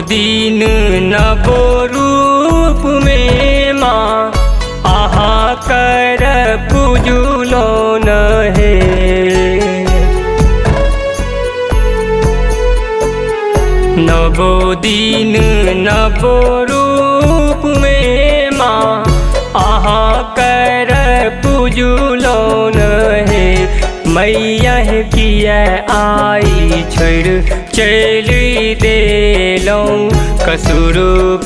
दिन नवो रूप में माँ आहा कर पूजुलो न है। नवो दिन नवो रूप में माँ आहा कर पूजुलो न है। मैया किया आई छोड़ चल देलो कसूर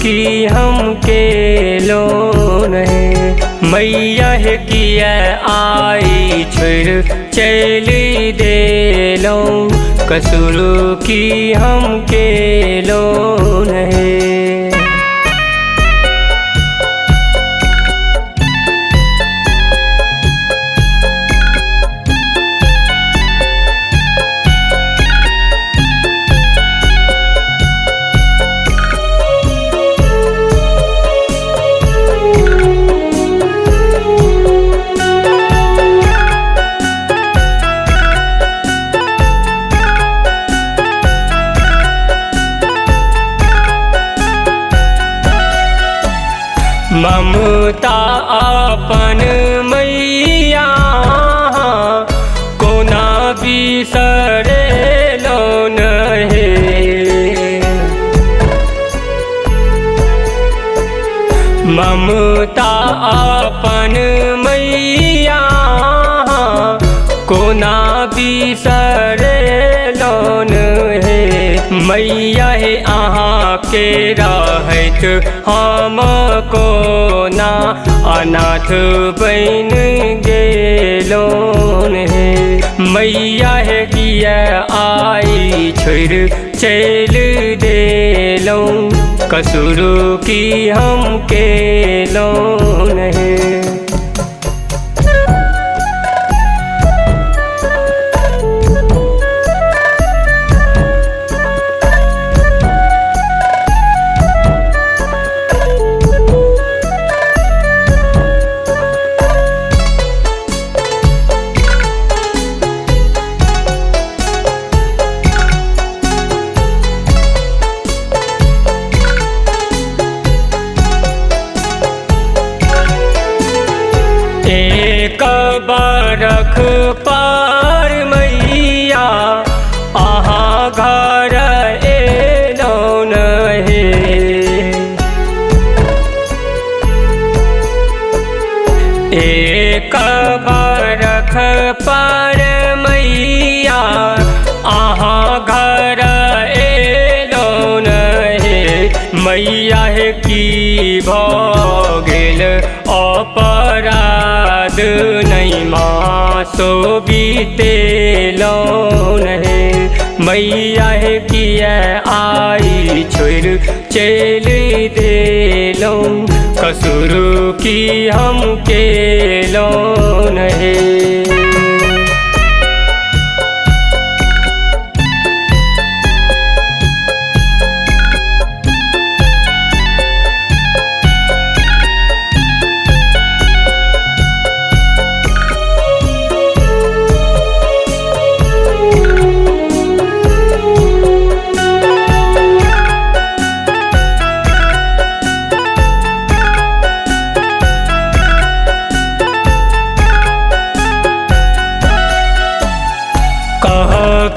की हमके लोन है। मैया किया आई छोड़ चल देलो कसूर की हमके लोन है। ममता अपन मैया कोना बिसरे लोन है। ममता अपन मैया कोना बिसरे लोन है। मैया है अहाँ के रहत हम को ना अनाथ बन गेलोन है। मैया है किया आई छोड़ चल देलो कसूर की हमके लोन है। एक बरख पर मैया आहा घर एलोन है। एक बरख पर मैया आहा घर एलोन है। मैया की भऽ गेल अपराध नहीं माँ सो बीतेलोन है। मैया किया आई छोड़ चल देलो कसूर की हमके लोन है।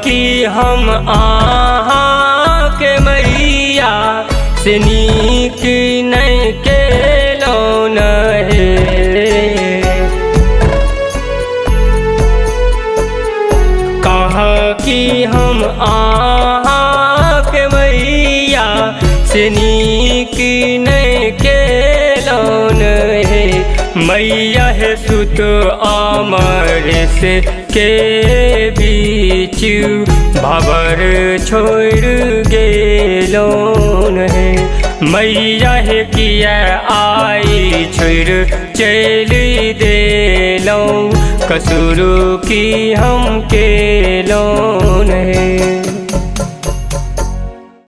कि हम आहाँ के मैया से नीक नहीं केलोन है। कहा कि हम आहाँ के मैया से नीक नहीं केलोन है। मैया है सुत अमरेश के बीच भवर छोड़ गेलोन है। मैया किया आई छोड़ चल देलो कसूर की हमके लोन है।